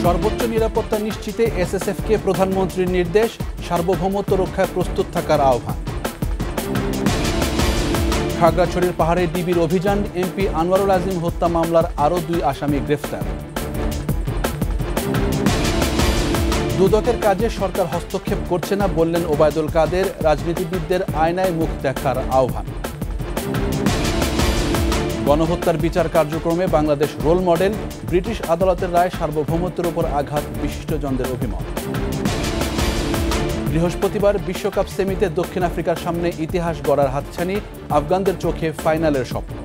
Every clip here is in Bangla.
সর্বোচ্চ নিরাপত্তা নিশ্চিতে এসএসএফকে প্রধানমন্ত্রীর নির্দেশ, সার্বভৌমত্ব রক্ষায় প্রস্তুত থাকার আহ্বান। খাগড়াছড়ির পাহাড়ে ডিবির অভিযান, এমপি আনোয়ারুল আজিম হত্যা মামলার আরও 2 আসামি গ্রেফতার। দুদকের কাজে সরকার হস্তক্ষেপ করছে না বললেন ওবায়দুল কাদের, রাজনীতিবিদদের আয়নায় মুখ দেখার আহ্বান। গণহত্যার বিচার কার্যক্রমে বাংলাদেশ রোল মডেল, ব্রিটিশ আদালতের রায় সার্বভৌমত্বের উপর আঘাত, বিশিষ্টজনদের অভিমত। বৃহস্পতিবার বিশ্বকাপ সেমিতে দক্ষিণ আফ্রিকার সামনে ইতিহাস গড়ার হাতছানি, আফগানদের চোখে ফাইনালের স্বপ্ন।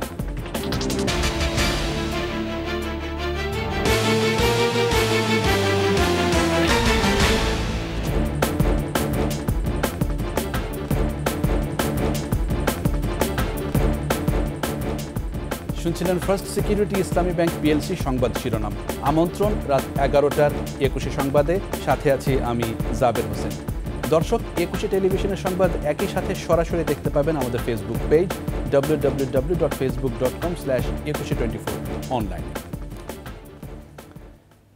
শুনছিলেন ফার্স্ট সিকিউরিটি ইসলামী ব্যাংক পিএলসি সংবাদ শিরোনাম। আমন্ত্রণ রাত 11টার 21 সংবাদে, সাথে আছি আমি জাবের হোসেন। দর্শক, 21 টেলিভিশনের সংবাদ একই সাথে সরাসরি দেখতে পাবেন আমাদের ফেসবুক পেজ www.facebook.com/2124 অনলাইন।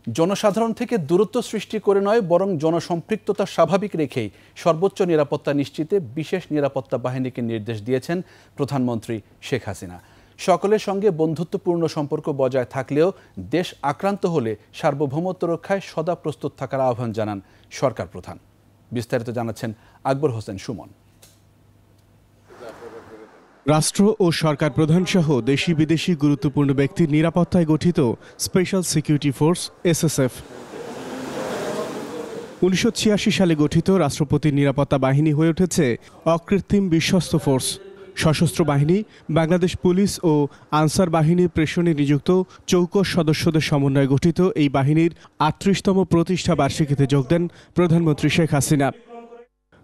জনসাধারণ থেকে দূরত্ব সৃষ্টি করে নয়, বরং জনসম্পৃক্ততা স্বাভাবিক রেখেই সর্বোচ্চ নিরাপত্তা নিশ্চিতে বিশেষ নিরাপত্তা বাহিনীকে নির্দেশ দিয়েছেন প্রধানমন্ত্রী শেখ হাসিনা। সকলের সঙ্গে বন্ধুত্বপূর্ণ সম্পর্ক বজায় থাকলেও দেশ আক্রান্ত হলে সার্বভৌমত্ব রক্ষায় সদা প্রস্তুত থাকার আহ্বান জানান সরকার প্রধান। বিস্তারিত জানাচ্ছেন আকবর হোসেন সুমন। রাষ্ট্র ও সরকার প্রধান সহ দেশি বিদেশি গুরুত্বপূর্ণ ব্যক্তির নিরাপত্তায় গঠিত স্পেশাল সিকিউরিটি ফোর্স এসএসএফ 1986 সালে গঠিত রাষ্ট্রপতির নিরাপত্তা বাহিনী হয়ে উঠেছে অকৃত্রিম বিশ্বস্ত ফোর্স। সশস্ত্র বাহিনী, বাংলাদেশ পুলিশ ও আনসার বাহিনীর প্রেষণে নিযুক্ত চৌকস সদস্যদের সমন্বয়ে গঠিত এই বাহিনীর 38তম প্রতিষ্ঠা বার্ষিকীতে যোগ দেন প্রধানমন্ত্রী শেখ হাসিনা।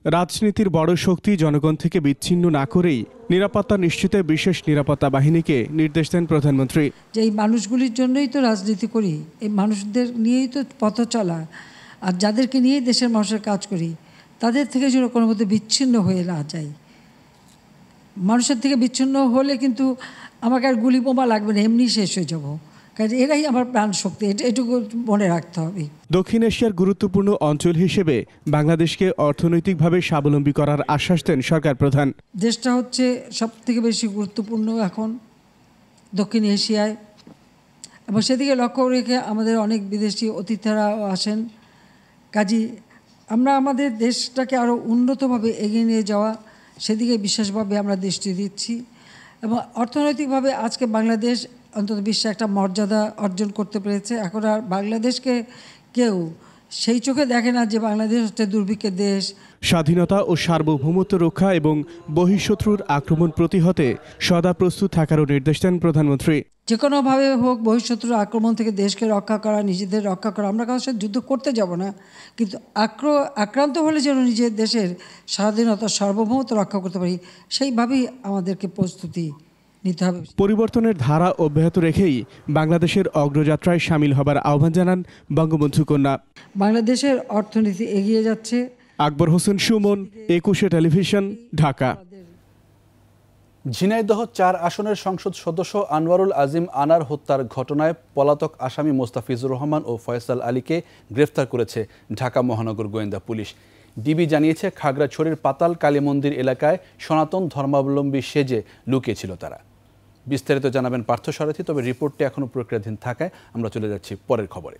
রাজনীতির বড় শক্তি জনগণ থেকে বিচ্ছিন্ন না করেই নিরাপত্তা নিশ্চিতে বিশেষ নিরাপত্তা বাহিনীকে নির্দেশ দেন প্রধানমন্ত্রী। যে এই মানুষগুলির জন্যই তো রাজনীতি করি, এই মানুষদের নিয়েই তো পথ চলা, আর যাদেরকে নিয়েই দেশের মানুষের কাজ করি, তাদের থেকে যেন কোনো মধ্যে বিচ্ছিন্ন হয়ে না যায়। মানুষের থেকে বিচ্ছিন্ন হলে কিন্তু আমাকে আর গুলি বোমা লাগবে না, এমনি শেষ হয়ে যাব, কারণ এরাই আমার প্রাণ শক্তি, এটুকু মনে রাখতে হবে। দক্ষিণ এশিয়ার গুরুত্বপূর্ণ অঞ্চল হিসেবে বাংলাদেশকে অর্থনৈতিকভাবে স্বাবলম্বী করার আশ্বাস দেন সরকার প্রধান। দেশটা হচ্ছে সবথেকে বেশি গুরুত্বপূর্ণ এখন দক্ষিণ এশিয়ায়, এবং সেদিকে লক্ষ্য রেখে আমাদের অনেক বিদেশি অতিথিরাও আসেন। কাজেই আমরা আমাদের দেশটাকে আরও উন্নতভাবে এগিয়ে নিয়ে যাওয়া, সেদিকে বিশেষভাবে আমরা দৃষ্টি দিচ্ছি। এবং অর্থনৈতিকভাবে আজকে বাংলাদেশ অন্তত বিশ্বে একটা মর্যাদা অর্জন করতে পেরেছে। এখন আর বাংলাদেশকে কেউ সেই চোখে দেখে না যে বাংলাদেশ হচ্ছে দুর্ভিক্ষের দেশ। স্বাধীনতা ও সার্বভৌমত্ব রক্ষা এবং বহিঃশত্রুর আক্রমণ প্রতিহতে সদা প্রস্তুত থাকারও নির্দেশ দেন প্রধানমন্ত্রী। যে কোনোভাবে হোক বহিঃশত্রুর আক্রমণ থেকে দেশকে রক্ষা করা, নিজেদের রক্ষা করা। আমরা কারোর সাথে যুদ্ধ করতে যাব না, কিন্তু আক্রান্ত হলে যেন নিজের দেশের স্বাধীনতা সার্বভৌমত্ব রক্ষা করতে পারি, সেইভাবেই আমাদেরকে প্রস্তুতি নিতে হবে। পরিবর্তনের ধারা অব্যাহত রেখেই বাংলাদেশের অগ্রযাত্রায় সামিল হবার আহ্বান জানান বঙ্গবন্ধু কন্যা। বাংলাদেশের অর্থনীতি এগিয়ে যাচ্ছে। আকবর হোসেন সুমন, 21 টেলিভিশন, ঢাকা। ঝিনাইদহ 4 আসনের সংসদ সদস্য আনোয়ারুল আজিম আনার হত্যার ঘটনায় পলাতক আসামি মোস্তাফিজুর রহমান ও ফয়সাল আলীকে গ্রেফতার করেছে ঢাকা মহানগর গোয়েন্দা পুলিশ। ডিবি জানিয়েছে, খাগড়াছড়ির পাতাল কালী মন্দির এলাকায় সনাতন ধর্মাবলম্বী সেজে লুকিয়েছিল তারা। বিস্তারিত জানাবেন পার্থসারথী, তবে রিপোর্টটি এখনও প্রক্রিয়াধীন থাকায় আমরা চলে যাচ্ছি পরের খবরে।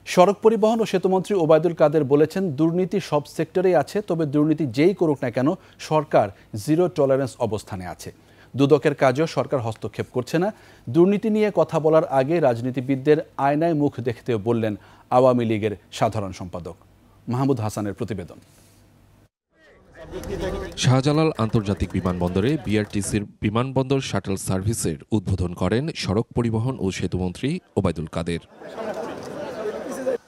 সড়ক পরিবহন ও সেতুমন্ত্রী ওবায়দুল কাদের বলেছেন, দুর্নীতি সব সেক্টরেই আছে, তবে দুর্নীতি যেই করুক না কেন সরকার জিরো টলারেন্স অবস্থানে আছে। দুদকের কাজেও সরকার হস্তক্ষেপ করছে না। দুর্নীতি নিয়ে কথা বলার আগে রাজনীতিবিদদের আয়নায় মুখ দেখতেও বললেন আওয়ামী লীগের সাধারণ সম্পাদক। মাহমুদ হাসানের প্রতিবেদন। শাহজালাল আন্তর্জাতিক বিমানবন্দরে বিআরটিসির বিমানবন্দর শাটল সার্ভিসের উদ্বোধন করেন সড়ক পরিবহন ও সেতুমন্ত্রী ওবায়দুল কাদের।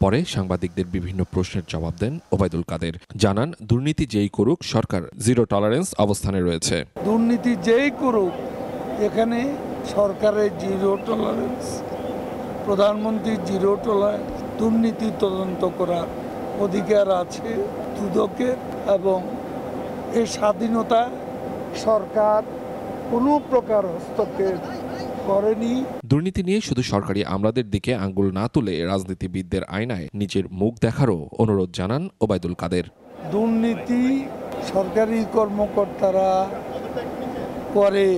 পরে সাংবাদিকদের বিভিন্ন প্রশ্নের জবাব দেন ওবায়দুল কাদের। জানান, দুর্নীতি যেই করুক সরকার জিরো টলারেন্স অবস্থানে রয়েছে। দুর্নীতি যেই করুক এখানে সরকারের জিরো টলারেন্স, প্রধানমন্ত্রী জিরো টলারেন্স। দুর্নীতি তদন্ত করার অধিকার আছে দুদকের, এবং এই স্বাধীনতা সরকার কোনো প্রকার হস্তক্ষেপ করেনি। দুর্নীতি নিয়ে শুধু সরকারি আমলাদের দিকে আঙ্গুল না তুলে রাজনীতিবিদদের আয়নায় নিজের মুখ দেখারও অনুরোধ জানান ওবায়দুল কাদের। দুর্নীতি সরকারি কর্মকর্তারা করে,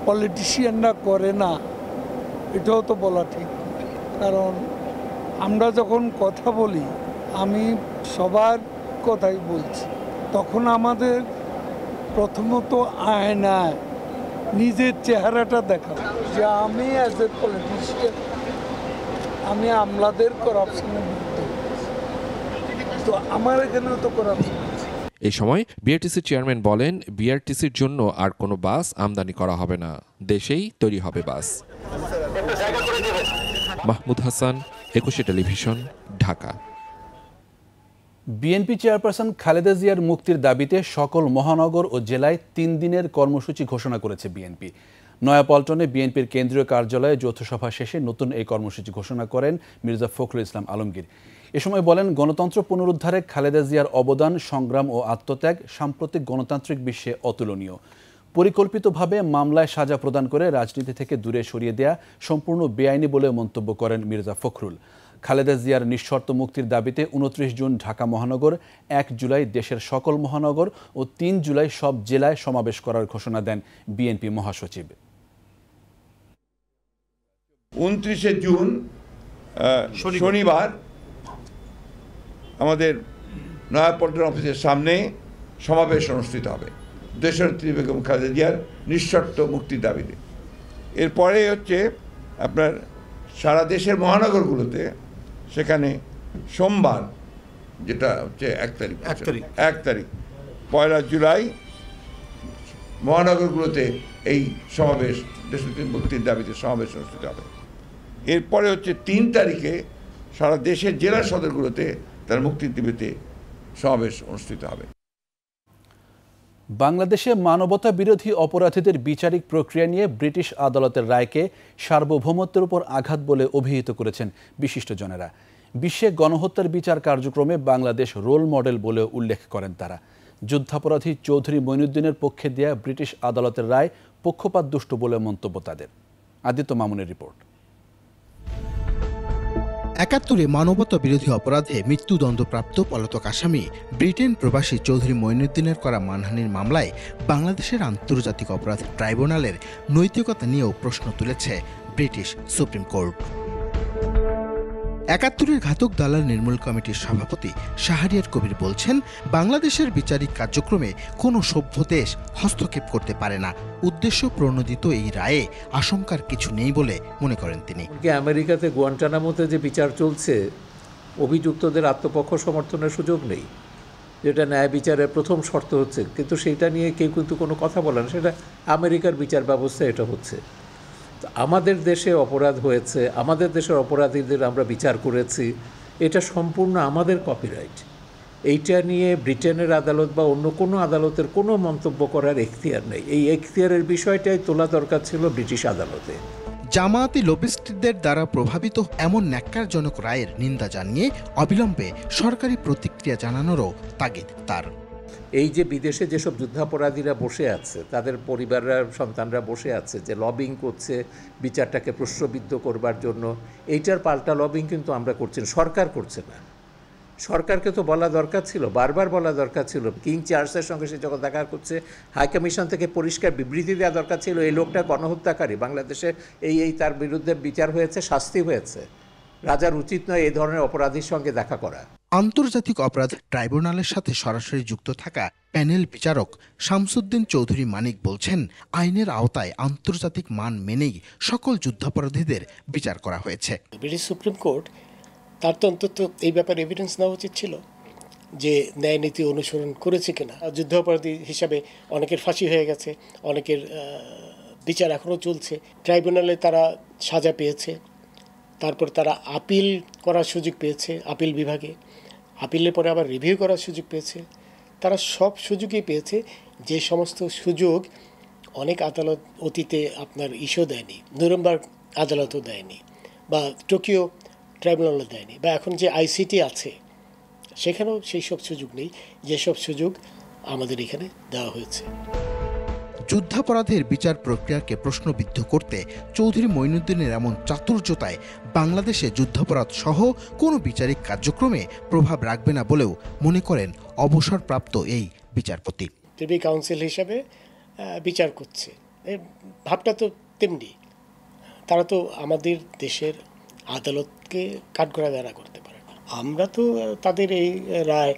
পলিটিশিয়ানরা করে না, এটাও তো বলা ঠিক। কারণ আমরা যখন কথা বলি, আমি সবার কথাই বলছি, তখন আমাদের প্রথমত আয়নায় নিজের চেহারাটা দেখা, যে আমি অ্যাজ এ পলিটিশিয়ান আমি আমলাদের করাপশনের বিরুদ্ধে, তো আমার এখানেও তো করাপশন। এই সময় বিআরটিসির চেয়ারম্যান বলেন, বিআরটিসির জন্য আর কোনো বাস আমদানি করা হবে না, দেশেই তৈরি হবে bus. Mahmud Hasan, 21 television, Dhaka. BNP chairperson Khaleda জিয়ার মুক্তির দাবিতে সকল মহানগর ও জেলায় 3 দিনের কর্মসূচি ঘোষণা করেছে বিএনপি। নয়াপল্টনে বিএনপির কেন্দ্রীয় কার্যালয়ে যৌথ সভা শেষে নতুন এই কর্মসূচি ঘোষণা করেন মির্জা ফখরুল ইসলাম আলমগীর। এ সময় বলেন, গণতন্ত্র পুনরুদ্ধারে খালেদা জিয়ার অবদান, সংগ্রাম ও আত্মত্যাগ সাম্প্রতিক গণতান্ত্রিক বিশ্বে অতুলনীয়। পরিকল্পিতভাবে মামলায় সাজা প্রদান করে রাজনীতি থেকে দূরে সরিয়ে দেয়া সম্পূর্ণ বেআইনি বলে মন্তব্য করেন মির্জা ফখরুল। খালেদা জিয়ার নিঃশর্ত মুক্তির দাবিতে 29 জুন ঢাকা মহানগর, 1 জুলাই দেশের সকল মহানগর ও 3 জুলাই সব জেলায় সমাবেশ করার ঘোষণা দেন বিএনপি মহাসচিব। 29 জুন শনিবার আমাদের নয়াপল্টন অফিসের সামনে সমাবেশ অনুষ্ঠিত হবে দেশনেত্রী বেগম খালেদা জিয়ার নিঃশর্ত মুক্তির দাবিতে। এরপরে হচ্ছে আপনার সারা দেশের মহানগরগুলোতে, সেখানে সোমবার, যেটা হচ্ছে 1 তারিখ 1 জুলাই মহানগরগুলোতে এই সমাবেশ, দেশনেত্রী মুক্তির দাবিতে সমাবেশ অনুষ্ঠিত হবে। এরপরে হচ্ছে 3 তারিখে সারা দেশের জেলা সদরগুলোতে তার মুক্তির দাবিতে সমাবেশ অনুষ্ঠিত হবে। বাংলাদেশে মানবতা বিরোধী অপরাধীদের বিচারিক প্রক্রিয়া নিয়ে ব্রিটিশ আদালতের রায়কে সার্বভৌমত্বের উপর আঘাত বলে অভিহিত করেছেন বিশিষ্টজনেরা। বিশ্বে গণহত্যার বিচার কার্যক্রমে বাংলাদেশ রোল মডেল বলে উল্লেখ করেন তারা। যুদ্ধাপরাধী চৌধুরী মঈনুদ্দিনের পক্ষে দেয়া ব্রিটিশ আদালতের রায় পক্ষপাতদুষ্ট বলে মন্তব্য তাদের। আদিত্য মামুনের রিপোর্ট। ৭১ মানবতা বিরোধী অপরাধে মৃত্যুদণ্ডপ্রাপ্ত পলাতক আসামি ব্রিটেন প্রবাসী চৌধুরী মঈনুদ্দিনের করা মানহানির মামলায় বাংলাদেশের আন্তর্জাতিক অপরাধ ট্রাইব্যুনালের নৈতিকতা নিয়েও প্রশ্ন তুলেছে ব্রিটিশ সুপ্রিম কোর্ট। ৭১ ঘাতক দালাল নির্মূল কমিটির সভাপতি শাহরিয়ার কবির বলছেন, বাংলাদেশের বিচারিক কার্যক্রমে কোনো সভ্য দেশ হস্তক্ষেপ করতে পারে না। উদ্দেশ্য প্রণোদিত এই রায়ে আশঙ্কার কিছু নেই বলে মনে করেন তিনি। আমেরিকাতে গুয়ান্টানামোতে যে বিচার চলছে, অভিযুক্তদের আত্মপক্ষ সমর্থনের সুযোগ নেই, যেটা ন্যায় বিচারের প্রথম শর্ত হচ্ছে, কিন্তু সেইটা নিয়ে কেউ কিন্তু কোনো কথা বলে না। সেটা আমেরিকার বিচার ব্যবস্থা এটা হচ্ছে। আমাদের দেশে অপরাধ হয়েছে, আমাদের দেশের অপরাধীদের আমরা বিচার করেছি, এটা সম্পূর্ণ আমাদের কপিরাইট। এইটা নিয়ে ব্রিটেনের আদালত বা অন্য কোনো আদালতের কোনো মন্তব্য করার এখতিয়ার নেই। এই এখতিয়ারের বিষয়টাই তোলা দরকার ছিল ব্রিটিশ আদালতে। জামায়াতি লবিস্টদের দ্বারা প্রভাবিত এমন ন্যাক্কারজনক রায়ের নিন্দা জানিয়ে অবিলম্বে সরকারি প্রতিক্রিয়া জানানোরও তাগিদ তার। এই যে বিদেশে যেসব যুদ্ধাপরাধীরা বসে আছে, তাদের পরিবাররা, সন্তানরা বসে আছে, যে লবিং করছে বিচারটাকে প্রশ্নবিদ্ধ করবার জন্য, এইটার পাল্টা লবিং কিন্তু আমরা করছি না, সরকার করছে না। সরকারকে তো বলা দরকার ছিল, বারবার বলা দরকার ছিল। কিং চার্লসের সঙ্গে সে যখন দেখা করছে, হাইকমিশন থেকে পরিষ্কার বিবৃতি দেওয়া দরকার ছিল, এই লোকটা গণহত্যাকারী, বাংলাদেশে এই তার বিরুদ্ধে বিচার হয়েছে, শাস্তি হয়েছে। রাজার উচিত নয় এই ধরনের অপরাধীর সঙ্গে দেখা করা। আন্তর্জাতিক অপরাধ ট্রাইব্যুনালের সাথে সরাসরি যুক্ত থাকা প্যানেল বিচারক শামসুদ্দিন চৌধুরী মানিক বলছেন, আইনের আওতায় আন্তর্জাতিক মান মেনেই সকল যুদ্ধাপরাধীদের বিচার করা হয়েছে। ব্রিটিশ সুপ্রিম কোর্ট তার তো অন্তত এই ব্যাপারে এভিডেন্স নেওয়া উচিত ছিল যে ন্যায় নীতি অনুসরণ করেছে কিনা। যুদ্ধাপরাধী হিসাবে অনেকের ফাঁসি হয়ে গেছে, অনেকের বিচার এখনও চলছে। ট্রাইব্যুনালে তারা সাজা পেয়েছে, তারপর তারা আপিল করার সুযোগ পেয়েছে, আপিল বিভাগে আপিলের পরে আবার রিভিউ করার সুযোগ পেয়েছে। তারা সব সুযোগই পেয়েছে, যে সমস্ত সুযোগ অনেক আদালত অতীতে আপনার ইস্যু দেয়নি, নুরেমবার্গ আদালতও দেয়নি, বা টোকিও ট্রাইব্যুনালও দেয়নি, বা এখন যে আইসিটি আছে সেখানেও সেই সব সুযোগ নেই, যেসব সুযোগ আমাদের এখানে দেওয়া হয়েছে। যুদ্ধাপরাধের বিচার প্রক্রিয়াকে প্রশ্নবিদ্ধ করতে চৌধুরী মঈনুদ্দিনের এমন চাতুর্যতায় বাংলাদেশে যুদ্ধাপরাধ সহ কোনো বিচারিক কার্যক্রমে প্রভাব রাখবে না বলেও মনে করেন অবসরপ্রাপ্ত এই বিচারপতি। প্রিভি কাউন্সিল হিসাবে বিচার করছে, এই ভাবটা তো তেমনি। তারা তো আমাদের দেশের আদালতকে কাঠগড়ায় দাঁড়া করতে পারে না। আমরা তো তাদের এই রায়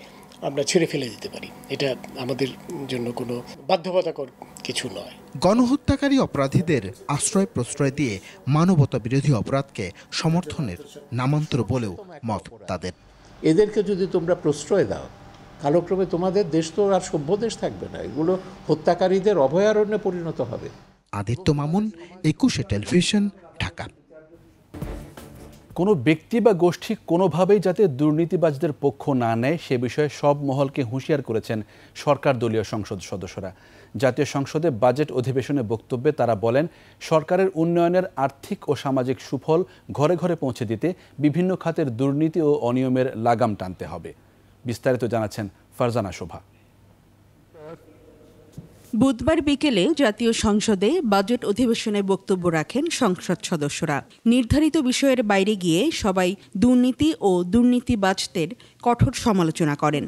আমরা ছেড়ে ফেলে দিতে পারি, এটা আমাদের জন্য কোনো বাধ্যবাধকতার কিছু নয়। গণহত্যাকারী অপরাধীদের আশ্রয় প্রশ্রয় দিয়ে মানবতা বিরোধী অপরাধকে সমর্থনের নামান্তর বলেও মত তাদের। এদেরকে যদি তোমরা প্রশ্রয় দাও, কালক্রমে তোমাদের দেশ তো আর সভ্য দেশ থাকবে না, এগুলো হত্যাকারীদের অভয়ারণ্যে পরিণত হবে। আদিত্য মামুন, 21 টেলিভিশন, ঢাকা। কোনো ব্যক্তি বা গোষ্ঠী কোনোভাবেই যাতে দুর্নীতিবাজদের পক্ষ না নেয় সে বিষয়ে সব মহলকে হুঁশিয়ার করেছেন সরকার দলীয় সংসদ সদস্যরা। জাতীয় সংসদে বাজেট অধিবেশনে বক্তব্যে তারা বলেন, সরকারের উন্নয়নের আর্থিক ও সামাজিক সুফল ঘরে ঘরে পৌঁছে দিতে বিভিন্ন খাতের দুর্নীতি ও অনিয়মের লাগাম টানতে হবে। বিস্তারিত জানাচ্ছেন ফারজানা শোভা। বুধবার বিকেলে জাতীয় সংসদে বাজেট অধিবেশনে বক্তব্য রাখেন সংসদ সদস্যরা। নির্ধারিত বিষয়ের বাইরে গিয়ে সবাই দুর্নীতি ও দুর্নীতিবাজদের কঠোর সমালোচনা করেন।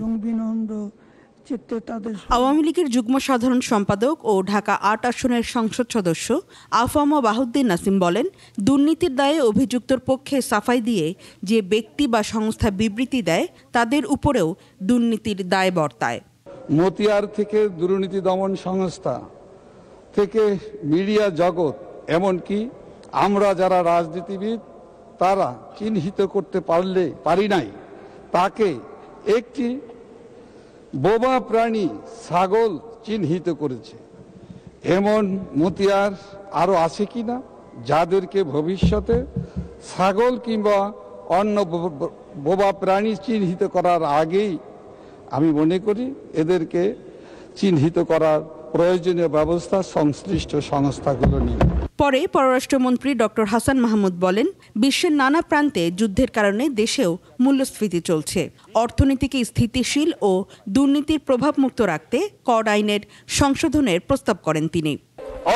আওয়ামী লীগের যুগ্ম সাধারণ সম্পাদক ও ঢাকা ৮ আসনের সংসদ সদস্য আফামা বাহুদ্দিন নাসিম বলেন, দুর্নীতির দায়ে অভিযুক্তর পক্ষে সাফাই দিয়ে যে ব্যক্তি বা সংস্থা বিবৃতি দেয় তাদের উপরেও দুর্নীতির দায় বর্তায়। মতিয়ার থেকে দুর্নীতি দমন সংস্থা থেকে মিডিয়া জগৎ, এমনকি আমরা যারা রাজনীতিবিদ তারা চিহ্নিত করতে পারি নাই তাকে একটি বোবা প্রাণী ছাগল চিহ্নিত করেছে। এমন মতিয়ার আরো আছে কিনা যাদেরকে ভবিষ্যতে ছাগল কিংবা অন্য বোবা প্রাণী চিহ্নিত করার আগেই আমি মনে করি এদেরকে চিহ্নিত করার প্রয়োজনীয় ব্যবস্থা সংশ্লিষ্ট সংস্থাগুলো নিয়ে। পরে পররাষ্ট্রমন্ত্রী ডক্টর হাসান মাহমুদ বলেন, বিশ্বের নানা প্রান্তে যুদ্ধের কারণে দেশেও মূল্যস্ফীতি চলছে। অর্থনীতিকে স্থিতিশীল ও দুর্নীতির প্রভাবমুক্ত রাখতে কর আইনের সংশোধনের প্রস্তাব করেন তিনি।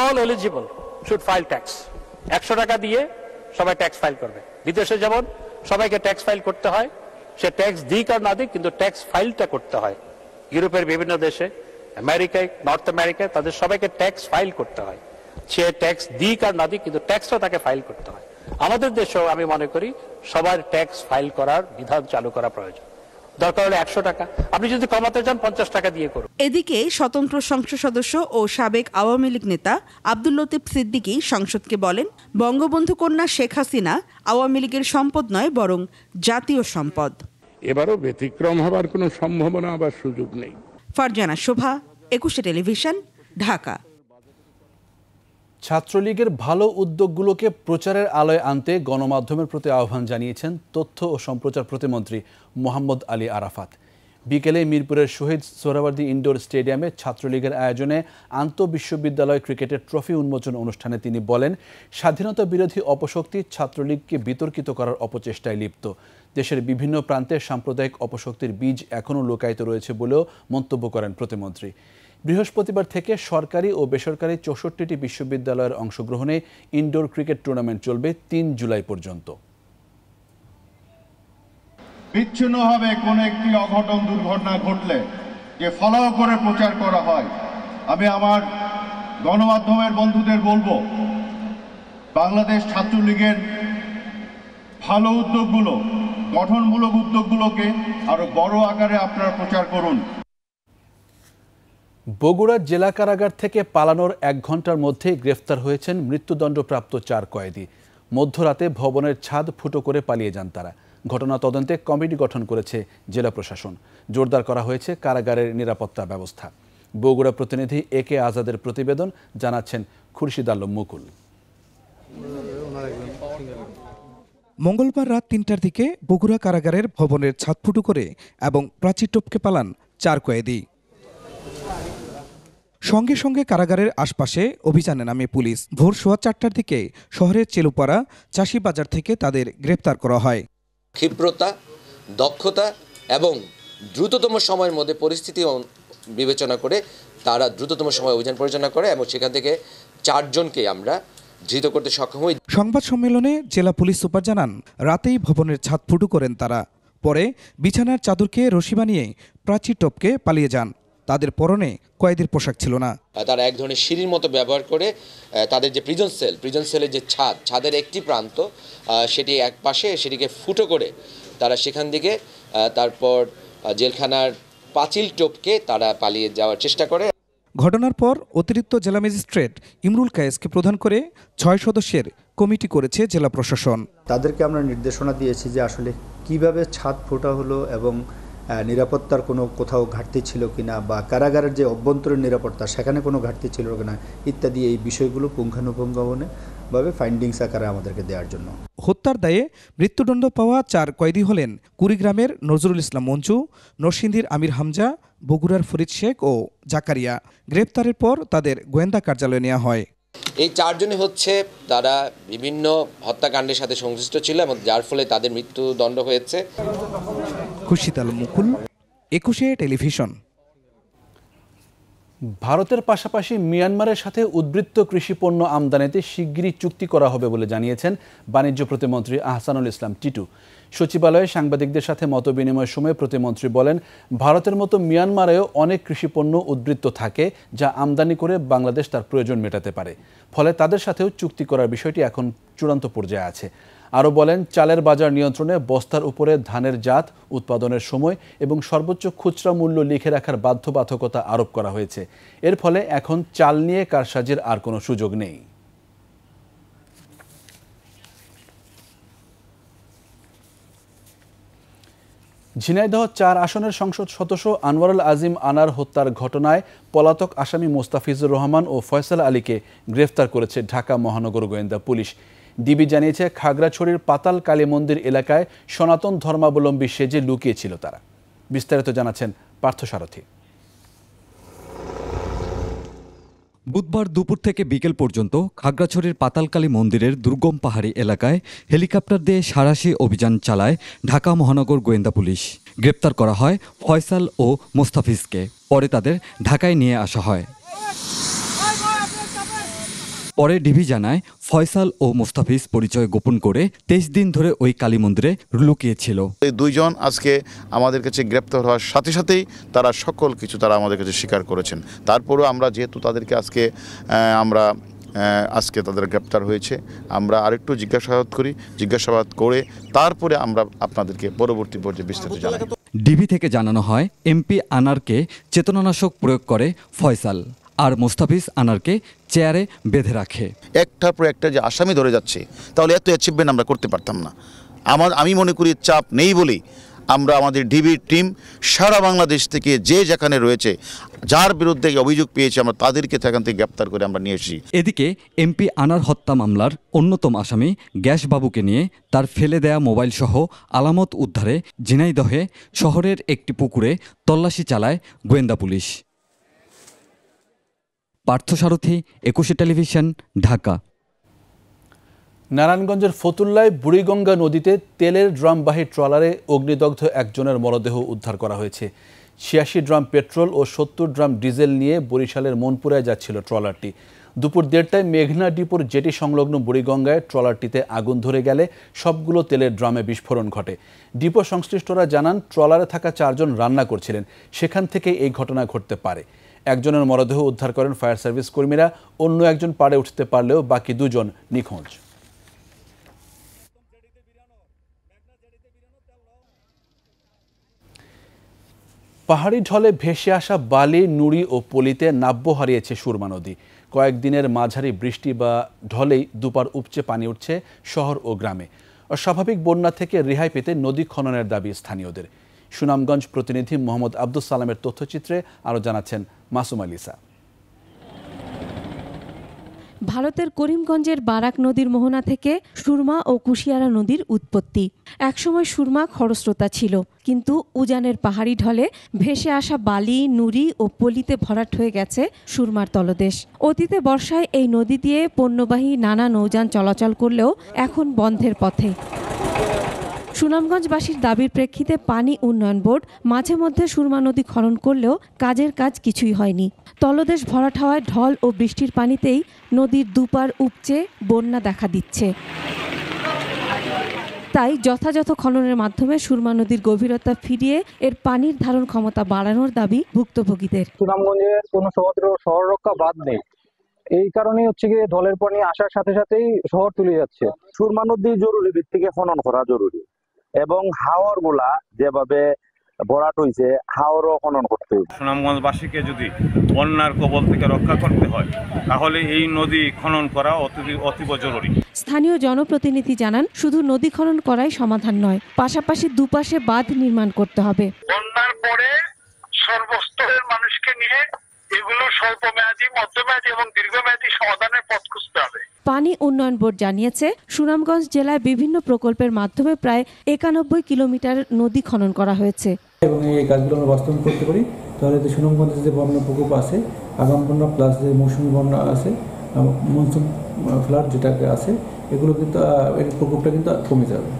All eligible should file tax. 100 টাকা দিয়ে সবাই ট্যাক্স ফাইল করবে। বিদেশে যেমন সবাইকে ট্যাক্স ফাইল করতে হয়, সে ট্যাক্স দিক আর না দিক কিন্তু ট্যাক্স ফাইলটা করতে হয়। ইউরোপের বিভিন্ন দেশে, আমেরিকায়, নর্থ আমেরিকায় তাদের সবাইকে ট্যাক্স ফাইল করতে হয়। সে ট্যাক্স দিক আর না দিক কিন্তু ট্যাক্সটা তাকে ফাইল করতে হয়। আমাদের দেশেও আমি মনে করি সবার ট্যাক্স ফাইল করার বিধান চালু করা প্রয়োজন। দরকার হলে 100 টাকা, আপনি যদি কমাতে চান 50 টাকা দিয়ে করুন। এদিকে স্বতন্ত্র সংসদ সদস্য ও সাবেক আওয়ামী লীগ নেতা আব্দুল লতিফ সিদ্দিকী সংসদকে বলেন, বঙ্গবন্ধু কন্যা শেখ হাসিনা আওয়ামী লীগের সম্পদ নয় বরং জাতীয় সম্পদ। এবারও ব্যতিক্রম হবার কোনো সম্ভাবনা বা সুযোগ নেই। ফারজানা শোভা, 21 টেলিভিশন, ঢাকা। ছাত্রলীগের ভালো উদ্যোগগুলোকে প্রচারের আলোয় আনতে গণমাধ্যমের প্রতি আহ্বান জানিয়েছেন তথ্য ও সম্প্রচার প্রতিমন্ত্রী মোহাম্মদ আলী আরাফাত। বিকেলে মিরপুরের শহীদ সোহরাওয়ার্দী ইনডোর স্টেডিয়ামে ছাত্রলীগের আয়োজনে আন্তঃবিশ্ববিদ্যালয় ক্রিকেটের ট্রফি উন্মোচন অনুষ্ঠানে তিনি বলেন, স্বাধীনতা বিরোধী অপশক্তি ছাত্রলীগকে বিতর্কিত করার অপচেষ্টায় লিপ্ত। দেশের বিভিন্ন প্রান্তে সাম্প্রদায়িক অপশক্তির বীজ এখনও লুকায়িত রয়েছে বলেও মন্তব্য করেন প্রতিমন্ত্রী। বৃহস্পতিবার থেকে সরকারি ও বেসরকারি 64টি বিশ্ববিদ্যালয়ের অংশগ্রহণে ইনডোর ক্রিকেট টুর্নামেন্ট চলবে 3 জুলাই পর্যন্ত। বিচ্ছিন্নভাবে কোনো একটি অঘটন দুর্ঘটনা ঘটলে যে ফলো করে প্রচার করা হয়, আমি আমার গণমাধ্যমের বন্ধুদের বলবো, বাংলাদেশ ছাত্রলীগের ভালো উদ্যোগগুলো, গঠনমূলক উদ্যোগগুলোকে আরো বড় আকারে আপনারা প্রচার করুন। বগুড়ার জেলা কারাগার থেকে পালানোর 1 ঘন্টার মধ্যেই গ্রেফতার হয়েছেন মৃত্যুদণ্ডপ্রাপ্ত 4 কয়েদি। মধ্যরাতে ভবনের ছাদ ফুটো করে পালিয়ে যান তারা। ঘটনা তদন্তে কমিটি গঠন করেছে জেলা প্রশাসন। জোরদার করা হয়েছে কারাগারের নিরাপত্তা ব্যবস্থা। বগুড়া প্রতিনিধি AK আজাদের প্রতিবেদন, জানাচ্ছেন খুরশিদ আলম মুকুল। মঙ্গলবার রাত 3টার দিকে বগুড়া কারাগারের ভবনের ছাদ ফুটো করে এবং প্রাচীর টপকে পালান 4 কয়েদি। সঙ্গে সঙ্গে কারাগারের আশপাশে অভিযানে নামে পুলিশ। ভোর 4:15টার দিকে শহরের চেলুপাড়া চাষি বাজার থেকে তাদের গ্রেপ্তার করা হয়। ক্ষিপ্রতা, দক্ষতা এবং দ্রুততম সময়ের মধ্যে পরিস্থিতি বিবেচনা করে তারা দ্রুততম সময় অভিযান পরিচালনা করে এবং সেখান থেকে 4 জনকে আমরা ধৃত করতে সক্ষম হই। সংবাদ সম্মেলনে জেলা পুলিশ সুপার জানান, রাতেই ভবনের ছাদ ফুটো করেন তারা। পরে বিছানার চাদরকে রশি বানিয়ে প্রাচীর টপকে পালিয়ে যান। তাদের পরনে কয়েদির পোশাক ছিল না। তারা এক ধরনের সিঁড়ির মতো ব্যবহার করে তাদের যে প্রিজন সেলের যে ছাদের একটি প্রান্ত সেটি এক পাশে সেটিকে ফুটো করে তারা সেখান থেকে তারপর জেলখানার পাঁচিল টপকে তারা পালিয়ে যাওয়ার চেষ্টা করে। ঘটনার পর অতিরিক্ত জেলা ম্যাজিস্ট্রেট ইমরুল কায়েসকে প্রধান করে 6 সদস্যের কমিটি করেছে জেলা প্রশাসন। তাদেরকে আমরা নির্দেশনা দিয়েছি যে আসলে কিভাবে ছাদ ফোটা হলো এবং নিরাপত্তার কোনো কোথাও ঘাটতি ছিল কিনা বা কারাগারের যে অভ্যন্তরীণ নিরাপত্তা সেখানে কোনো ঘাটতি ছিল কিনা ইত্যাদি এই বিষয়গুলো পুঙ্খানুপুঙ্খভাবে ফাইন্ডিংস আকারে আমাদেরকে দেওয়ার জন্য। হত্যার দায়ে মৃত্যুদণ্ড পাওয়া 4 কয়েদি হলেন কুড়িগ্রামের নজরুল ইসলাম মঞ্জু, নরসিংদীর আমির হামজা, বগুড়ার ফরিদ শেখ ও জাকারিয়া। গ্রেপ্তারের পর তাদের গোয়েন্দা কার্যালয়ে নেওয়া হয়। এই 4 জনই হচ্ছে তারা বিভিন্ন হত্যাকাণ্ডের সাথে সংশ্লিষ্ট ছিল এবং যার ফলে তাদের মৃত্যুদণ্ড হয়েছে। খুশিত আলম মুকুল, 21 টেলিভিশন। ভারতের পাশাপাশি মিয়ানমারের সাথে উদ্বৃত্ত কৃষি পণ্য আমদানিতে শিগগিরই চুক্তি করা হবে বলে জানিয়েছেন বাণিজ্য প্রতিমন্ত্রী আহসানুল ইসলাম টিটু। সচিবালয়ে সাংবাদিকদের সাথে মতবিনিময়ের সময় প্রতিমন্ত্রী বলেন, ভারতের মতো মিয়ানমারেও অনেক কৃষিপণ্য উদ্বৃত্ত থাকে যা আমদানি করে বাংলাদেশ তার প্রয়োজন মেটাতে পারে। ফলে তাদের সাথেও চুক্তি করার বিষয়টি এখন চূড়ান্ত পর্যায়ে আছে। আরও বলেন, চালের বাজার নিয়ন্ত্রণে বস্তার উপরে ধানের জাত, উৎপাদনের সময় এবং সর্বোচ্চ খুচরা মূল্য লিখে রাখার বাধ্যবাধকতা আরোপ করা হয়েছে। এর ফলে এখন চাল নিয়ে কারসাজির আর কোনো সুযোগ নেই। ঝিনাইদহ 4 আসনের সংসদ সদস্য আনোয়ারুল আজিম আনার হত্যার ঘটনায় পলাতক আসামি মোস্তাফিজুর রহমান ও ফয়সাল আলীকে গ্রেফতার করেছে ঢাকা মহানগর গোয়েন্দা পুলিশ। ডিবি জানিয়েছে, খাগড়াছড়ির পাতাল কালী মন্দির এলাকায় সনাতন ধর্মাবলম্বী সেজে লুকিয়েছিল তারা। বিস্তারিত জানাচ্ছেন পার্থসারথী। বুধবার দুপুর থেকে বিকেল পর্যন্ত খাগড়াছড়ির পাতালকালী মন্দিরের দুর্গম পাহাড়ি এলাকায় হেলিকপ্টার দিয়ে সাঁড়াশি অভিযান চালায় ঢাকা মহানগর গোয়েন্দা পুলিশ। গ্রেপ্তার করা হয় ফয়সাল ও মোস্তাফিজকে। পরে তাদের ঢাকায় নিয়ে আসা হয়। পরে ডিবি জানায়, ফয়সাল ও মোস্তাফিজ পরিচয় গোপন করে 23 দিন ধরে ওই কালী মন্দিরে লুকিয়েছিল। এই 2 জন আজকে আমাদের কাছে গ্রেপ্তার হওয়ার সাথে সাথেই তারা সকল কিছু তারা আমাদের কাছে স্বীকার করেছেন। তারপরেও আমরা যেহেতু তাদেরকে আজকে তাদের গ্রেপ্তার হয়েছে, আমরা আরেকটু জিজ্ঞাসাবাদ করে তারপরে আমরা আপনাদেরকে পরবর্তী পর্যায়ে বিস্তারিত জানাই। ডিবি থেকে জানানো হয়, এমপি আনারকে চেতনানাশক প্রয়োগ করে ফয়সাল, আর মোস্তাফিজ আনারকে চেয়ারে বেঁধে রাখে। একটার পর একটা যে আসামি ধরে যাচ্ছে, তাহলে এত অ্যাচিভমেন্ট আমরা করতে পারতাম না। আমি মনে করি চাপ নেই বলেই আমরা আমাদের ডিবির টিম সারা বাংলাদেশ থেকে যে যেখানে রয়েছে, যার বিরুদ্ধে অভিযোগ পেয়েছে, আমরা তাদেরকে সেখান থেকে গ্রেপ্তার করে আমরা নিয়ে এসেছি। এদিকে এমপি আনার হত্যা মামলার অন্যতম আসামি গ্যাস বাবুকে নিয়ে তার ফেলে দেয়া মোবাইল সহ আলামত উদ্ধারে ঝিনাইদহে শহরের একটি পুকুরে তল্লাশি চালায় গোয়েন্দা পুলিশ। পার্থসারথী, 21 টেলিভিশন, ঢাকা। নারায়ণগঞ্জের ফতুল্লায় বুড়িগঙ্গা নদীতে তেলের ড্রামবাহী ট্রলারে অগ্নিদগ্ধ একজনের মরদেহ উদ্ধার করা হয়েছে। 86 ড্রাম পেট্রোল ও 70 ড্রাম ডিজেল নিয়ে বরিশালের মনপুরায় যাচ্ছিল ট্রলারটি। দুপুর 1:30টায় মেঘনা ডিপোর জেটি সংলগ্ন বুড়িগঙ্গায় ট্রলারটিতে আগুন ধরে গেলে সবগুলো তেলের ড্রামে বিস্ফোরণ ঘটে। ডিপো সংশ্লিষ্টরা জানান, ট্রলারে থাকা 4 জন রান্না করছিলেন, সেখান থেকে এই ঘটনা ঘটতে পারে। একজনের মরদেহ উদ্ধার করেন ফায়ার সার্ভিস কর্মীরা। অন্য একজন পাড়ে উঠতে পারলেও বাকি 2 জন নিখোঁজ। পাহাড়ি ঢলে ভেসে আসা বালি, নুড়ি ও পলিতে নাব্য হারিয়েছে সুরমা নদী। কয়েকদিনের মাঝারি বৃষ্টি বা ঢলেই দুপার উপচে পানি উঠছে শহর ও গ্রামে। অস্বাভাবিক বন্যা থেকে রেহাই পেতে নদী খননের দাবি স্থানীয়দের। সুনামগঞ্জ প্রতিনিধি মোহাম্মদ আব্দুল সালামের তথ্যচিত্রে আরও জানাচ্ছেন মাসুম আলিসা। ভারতের করিমগঞ্জের বারাক নদীর মোহনা থেকে সুরমা ও কুশিয়ারা নদীর উৎপত্তি। একসময় সুরমা খরস্রোতা ছিল, কিন্তু উজানের পাহাড়ি ঢলে ভেসে আসা বালি, নুড়ি ও পলিতে ভরাট হয়ে গেছে সুরমার তলদেশ। অতীতে বর্ষায় এই নদী দিয়ে পণ্যবাহী নানা নৌযান চলাচল করলেও এখন বন্ধের পথে। সুনামগঞ্জবাসীর দাবির প্রেক্ষিতে পানি উন্নয়ন বোর্ড মাঝে মধ্যে সুরমা নদী খনন করলেও কাজের কাজ কিছুই হয়নি। তলদেশ ভরাট হওয়ায় ঢল ও বৃষ্টির পানিতেই নদীর দুপার উপচে বন্যা দেখা দিচ্ছে। তাই যথাযথ খননের মাধ্যমে সুরমা নদীর গভীরতা ফিরিয়ে এর পানির ধারণ ক্ষমতা বাড়ানোর দাবি ভুক্তভোগীদের। সুনামগঞ্জের কোনো শহর রক্ষা বাদ নেই, এই কারণেই হচ্ছে গিয়ে ঢলের পানি আসার সাথে সাথেই শহর তুলে যাচ্ছে। সুরমা নদী জরুরি ভিত্তিকে খনন করা জরুরি এবং হাওর গুলা যেভাবে ভরাট হয়েছে হাওরও খনন করতে হবে। সুনামগঞ্জবাসীকে যদি বন্যার কবল থেকে রক্ষা করতে হয় তাহলে এই নদী খনন করা অতীব জরুরি। স্থানীয় জনপ্রতিনিধি জানান, শুধু নদী খনন করাই সমাধান নয়, পাশাপাশি দুপাশে বাঁধ নির্মাণ করতে হবে। বন্যার পরে সর্বস্তরের মানুষকে নিয়ে এগুলো স্বল্পমেয়াদী, মধ্যমেয়াদী এবং দীর্ঘমেয়াদী সমাধানের পথ খুঁজতে হবে। পানি উন্নয়ন বোর্ড জানিয়েছে, সুনামগঞ্জ জেলায় বিভিন্ন প্রকল্পের মাধ্যমে প্রায় 91 কিলোমিটার নদী খনন করা হয়েছে। এবং এই কাজগুলো আমরা বাস্তবায়ন করতে পারি তাহলে যে সুনামগঞ্জের যে বন্যা প্রকোপ আছে, আগাম বন্যা প্লাস যে মৌসুমী বন্যা আছে, মনসুন ফ্লাড যেটাকে আছে, এগুলো কিন্তু এর প্রকোপটা কিন্তু কমে যাবে।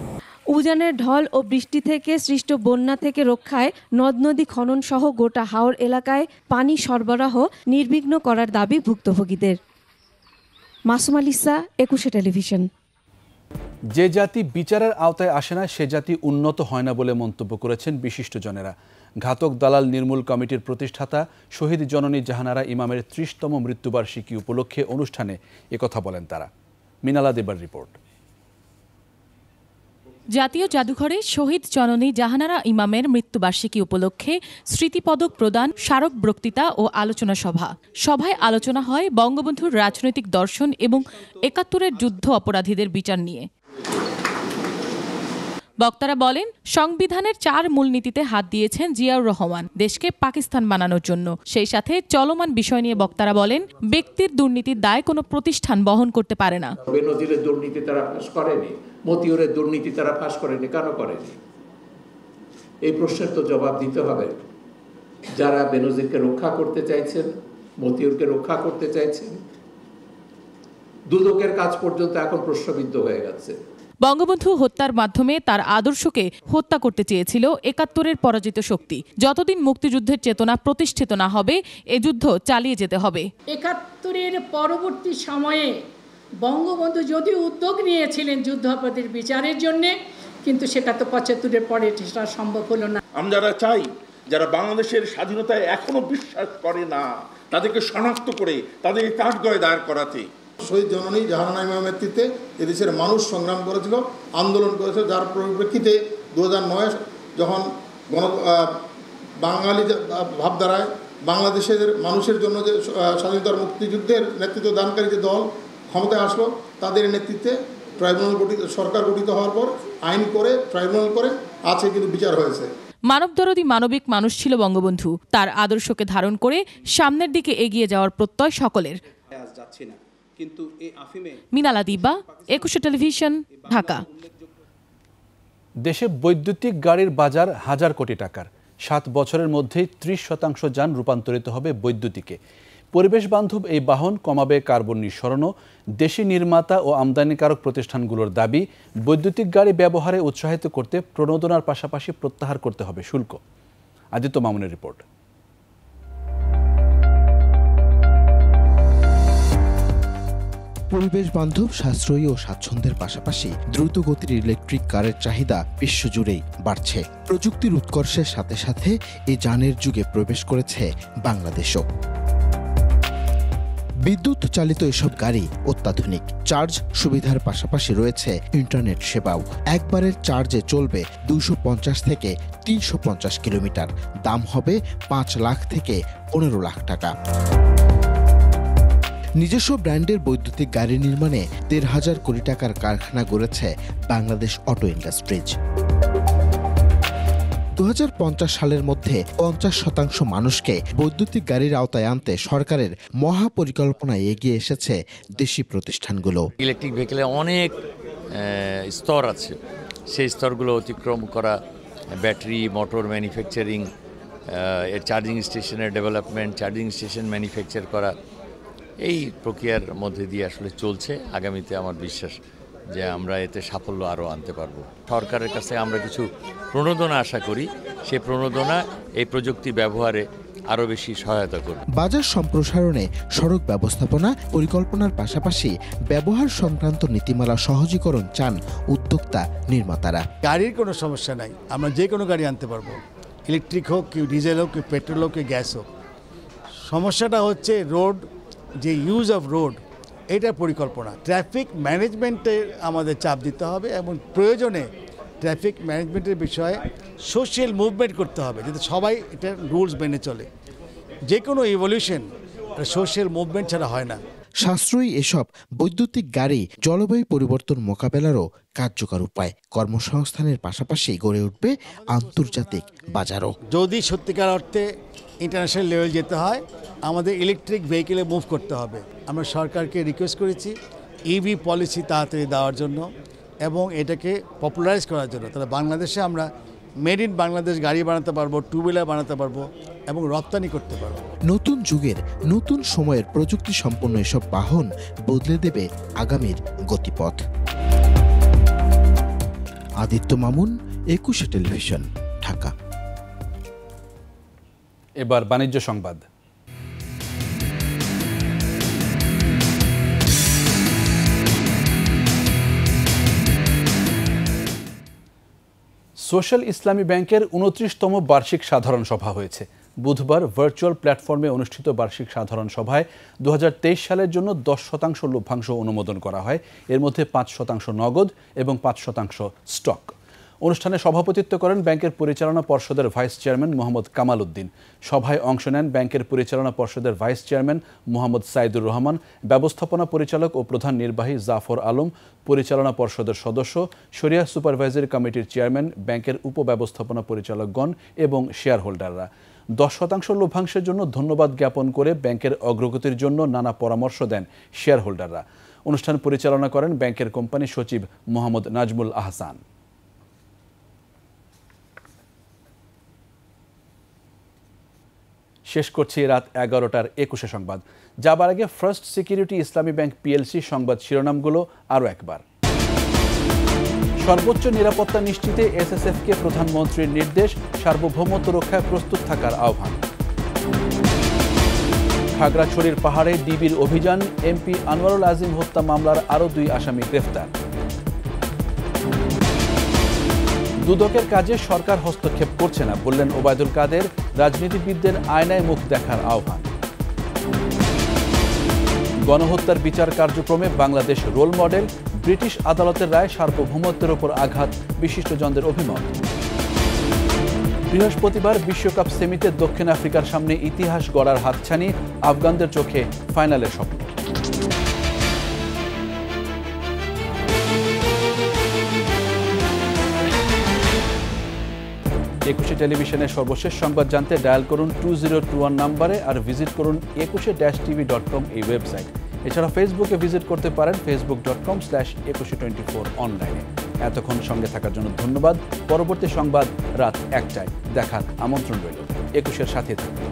উজানের ঢল ও বৃষ্টি থেকে সৃষ্ট বন্যা থেকে রক্ষায় নদ নদী খনন সহ গোটা হাওর এলাকায় পানি সরবরাহ নির্বিঘ্ন করার দাবি ভুক্তভোগীদের। মাসুমা লিসা, 21 টেলিভিশন। যে জাতি বিচারের আওতায় আসে না সে জাতি উন্নত হয় না বলে মন্তব্য করেছেন বিশিষ্টজনেরা। ঘাতক দালাল নির্মূল কমিটির প্রতিষ্ঠাতা শহীদ জননী জাহানারা ইমামের 30তম মৃত্যুবার্ষিকী উপলক্ষে অনুষ্ঠানে একথা বলেন তারা। মিনালা দেবার রিপোর্ট। জাতীয় জাদুঘরে শহীদ জননী জাহানারা ইমামের মৃত্যুবার্ষিকী উপলক্ষে স্মৃতিপদক প্রদান, স্মারক বক্তৃতা ও আলোচনা সভা। সভায় আলোচনা হয় বঙ্গবন্ধুর রাজনৈতিক দর্শন এবং ৭১-এর যুদ্ধ অপরাধীদের বিচার নিয়ে। বক্তারা বলেন, সংবিধানের 4 মূলনীতিতে হাত দিয়েছেন জিয়াউর রহমান দেশকে পাকিস্তান বানানোর জন্য। সেই সাথে চলমান বিষয় নিয়ে বক্তারা বলেন, ব্যক্তির দুর্নীতির দায় কোনো প্রতিষ্ঠান বহন করতে পারে না। বেনজিরের দুর্নীতি তারা ফাঁস করেনি, মতিউরের দুর্নীতি তারা ফাঁস করেনি, কেন করেনি? এই প্রশ্নের তো জবাব দিতে হবে। যারা বেনজিরকে রক্ষা করতে চাইছেন, মতিউরকে রক্ষা করতে চাইছেন, দুদকের কাজ পর্যন্ত এখন প্রশ্নবিদ্ধ হয়ে গেছে। বঙ্গবন্ধু হত্যার মাধ্যমে তার আদর্শকে হত্যা করতে চেয়েছিল ৭১-এর পরাজিত শক্তি। যতদিন মুক্তিযুদ্ধের চেতনা প্রতিষ্ঠিত না হবে এ যুদ্ধ চালিয়ে যেতে হবে। ৭১-এর পরবর্তী সময়ে বঙ্গবন্ধু যদিও উদ্যোগ নিয়েছিলেন যুদ্ধাপরাধীর বিচারের জন্য, কিন্তু সেটা তো ৭৫-এর পরে সেটা সম্ভব হলো না। আমরা চাই যারা বাংলাদেশের স্বাধীনতায় এখনো বিশ্বাস করে না তাদেরকে শনাক্ত করে তাদেরকে কাঠগড়ায় দাঁড় করাতে। শহীদ জননী জাহানারা ইমামের নেতৃত্বে এদেশের মানুষ সংগ্রাম করেছিল, আন্দোলন করেছিল, যার পরিপ্রেক্ষিতে 2009 যখন বাঙালি ভাবধারায় বাংলাদেশের মানুষের জন্য যে স্বাধীনতার মুক্তিযুদ্ধের নেতৃত্ব দানকারী যে দল ক্ষমতায় আসলো, তাদের নেতৃত্বে ট্রাইব্যুনাল সরকার গঠিত হওয়ার পর আইন করে ট্রাইব্যুনাল করে আছে, কিন্তু বিচার হয়েছে। মানবদরদী মানবিক মানুষ ছিল বঙ্গবন্ধু। তার আদর্শকে ধারণ করে সামনের দিকে এগিয়ে যাওয়ার প্রত্যয় সকলের। মিনালা দিবা, 21 টেলিভিশন, ঢাকা। দেশে বৈদ্যুতিক গাড়ির বাজার 1000 কোটি টাকার। 7 বছরের মধ্যেই 30% যান রূপান্তরিত হবে বৈদ্যুতিকে। পরিবেশ বান্ধব এই বাহন কমাবে কার্বন নিঃসরণও। দেশি নির্মাতা ও আমদানিকারক প্রতিষ্ঠানগুলোর দাবি, বৈদ্যুতিক গাড়ি ব্যবহারে উৎসাহিত করতে প্রণোদনার পাশাপাশি প্রত্যাহার করতে হবে শুল্ক। আদিত্য মামুনের রিপোর্ট। পরিবেশ বান্ধব, সাশ্রয়ী ও স্বাচ্ছন্দ্যের পাশাপাশি দ্রুতগতির ইলেকট্রিক কারের চাহিদা বিশ্বজুড়েই বাড়ছে। প্রযুক্তির উৎকর্ষের সাথে সাথে এই যানের যুগে প্রবেশ করেছে বাংলাদেশও। বিদ্যুৎ চালিত এসব গাড়ি অত্যাধুনিক। চার্জ সুবিধার পাশাপাশি রয়েছে ইন্টারনেট সেবাও। একবারের চার্জে চলবে 250 থেকে 350 কিলোমিটার। দাম হবে 5 লাখ থেকে 15 লাখ টাকা। নিজস্ব ব্র্যান্ডের বৈদ্যুতিক গাড়ি নির্মাণে 1,500 কোটি টাকার কারখানা গড়েছে বাংলাদেশ অটো ইন্ডাস্ট্রিজ। 2050 সালের মধ্যে 50% মানুষকে বৈদ্যুতিক গাড়ির আওতায় আনতে সরকারের মহাপরিকল্পনায় এগিয়ে এসেছে দেশি প্রতিষ্ঠানগুলো। ইলেকট্রিক ভেহিকেলে অনেক স্তর আছে, সেই স্তরগুলো অতিক্রম করা, ব্যাটারি, মোটর ম্যানুফ্যাকচারিং, এর চার্জিং স্টেশনের ডেভেলপমেন্ট, চার্জিং স্টেশন ম্যানুফ্যাকচার করা, এই প্রক্রিয়ার মধ্যে দিয়ে আসলে চলছে। আগামীতে আমার বিশ্বাস যে আমরা এতে সাফল্য আরও আনতে পারবো। সরকারের কাছে আমরা কিছু প্রণোদনা আশা করি, সেই প্রণোদনা এই প্রযুক্তি ব্যবহারে আরও বেশি সহায়তা করবে। বাজার সম্প্রসারণে সড়ক ব্যবস্থাপনা পরিকল্পনার পাশাপাশি ব্যবহার সংক্রান্ত নীতিমালা সহজীকরণ চান উদ্যোক্তা নির্মাতারা। গাড়ির কোনো সমস্যা নাই, আমরা যে কোনো গাড়ি আনতে পারবো, ইলেকট্রিক হোক, কি ডিজেল হোক, কি পেট্রোল হোক, কি গ্যাস হোক। সমস্যাটা হচ্ছে রোড, যে ইউজ অফ রোড, এটা পরিকল্পনা। ট্রাফিক ম্যানেজমেন্টে আমাদের চাপ দিতে হবে এবং প্রয়োজনে ট্রাফিক ম্যানেজমেন্টের বিষয়ে সোশ্যাল মুভমেন্ট করতে হবে, যাতে সবাই এটা রুলস মেনে চলে। যে কোনো ইভলিউশন সোশ্যাল মুভমেন্ট ছাড়া হয় না। সাশ্রয়ী এসব বৈদ্যুতিক গাড়ি জলবায়ু পরিবর্তন মোকাবেলারও কার্যকর উপায়। কর্মসংস্থানের পাশাপাশি গড়ে উঠবে আন্তর্জাতিক বাজারও। যদি সত্যিকার অর্থে ইন্টারন্যাশনাল লেভেল যেতে হয়, আমাদের ইলেকট্রিক ভেহিকেলে মুভ করতে হবে। আমরা সরকারকে রিকোয়েস্ট করেছি ইভি পলিসি তাড়াতাড়ি দেওয়ার জন্য এবং এটাকে পপুলারাইজ করার জন্য। তাহলে বাংলাদেশে আমরা মেড ইন বাংলাদেশ গাড়ি বানাতে পারবো, টু হুইলার বানাতে পারবো এবং রপ্তানি করতে পারবো। নতুন যুগের নতুন সময়ের প্রযুক্তি সম্পন্ন এসব বাহন বদলে দেবে আগামীর গতিপথ। আদিত্য মামুন, 21 টেলিভিশন, ঢাকা। এবার বাণিজ্য সংবাদ। সোশ্যাল ইসলামী ব্যাংকের 29তম বার্ষিক সাধারণ সভা হয়েছে। বুধবার ভার্চুয়াল প্ল্যাটফর্মে অনুষ্ঠিত বার্ষিক সাধারণ সভায় 2023 সালের জন্য 10% লভ্যাংশ অনুমোদন করা হয়। এর মধ্যে 5% নগদ এবং 5% স্টক। অনুষ্ঠানে সভাপতিত্ব করেন ব্যাংকের পরিচালনা পর্ষদের ভাইস চেয়ারম্যান মোহাম্মদ কামাল উদ্দিন। সভায় অংশ নেন ব্যাংকের পরিচালনা পর্ষদের ভাইস চেয়ারম্যান মোহাম্মদ সাইদুর রহমান, ব্যবস্থাপনা পরিচালক ও প্রধান নির্বাহী জাফর আলম, পরিচালনা পর্ষদের সদস্য, শরিয়া সুপারভাইজারি কমিটির চেয়ারম্যান, ব্যাংকের উপব্যবস্থাপনা পরিচালকগণ এবং শেয়ার হোল্ডাররা। 10% লভ্যাংশের জন্য ধন্যবাদ জ্ঞাপন করে ব্যাংকের অগ্রগতির জন্য নানা পরামর্শ দেন শেয়ার হোল্ডাররা। অনুষ্ঠান পরিচালনা করেন ব্যাংকের কোম্পানি সচিব মোহাম্মদ নাজমুল আহসান। শেষ করছি রাত 11টার 21 সংবাদ। যাবার আগে ফার্স্ট সিকিউরিটি ইসলামী ব্যাংক পিএলসি সংবাদ শিরোনামগুলো আরও একবার। সর্বোচ্চ নিরাপত্তা নিশ্চিতে এসএসএফকে প্রধানমন্ত্রীর নির্দেশ, সার্বভৌমত্ব রক্ষায় প্রস্তুত থাকার আহ্বান। খাগড়াছড়ির পাহাড়ে ডিবির অভিযান, এমপি আনোয়ারুল আজিম হত্যা মামলার আরও 2 আসামি গ্রেফতার। দুদকের কাজে সরকার হস্তক্ষেপ করছে না বললেন ওবায়দুল কাদের, রাজনীতিবিদদের আয়নায় মুখ দেখার আহ্বান। গণহত্যার বিচার কার্যক্রমে বাংলাদেশ রোল মডেল, ব্রিটিশ আদালতের রায় সার্বভৌমত্বের ওপর আঘাত, বিশিষ্টজনদের অভিমত। বৃহস্পতিবার বিশ্বকাপ সেমিতে দক্ষিণ আফ্রিকার সামনে ইতিহাস গড়ার হাতছানি, আফগানদের চোখে ফাইনালের স্বপ্ন। 21 টেলিভিশনের সর্বশেষ সংবাদ জানতে ডায়াল করুন 2021 নম্বরে আর ভিজিট করুন 21-tv.com এই ওয়েবসাইট। এছাড়া ফেসবুকে ভিজিট করতে পারেন facebook.com/2124 অনলাইনে। এতক্ষণ সঙ্গে থাকার জন্য ধন্যবাদ। পরবর্তী সংবাদ রাত 1টায় দেখার আমন্ত্রণ রইল। 21-এর সাথে থাকুন।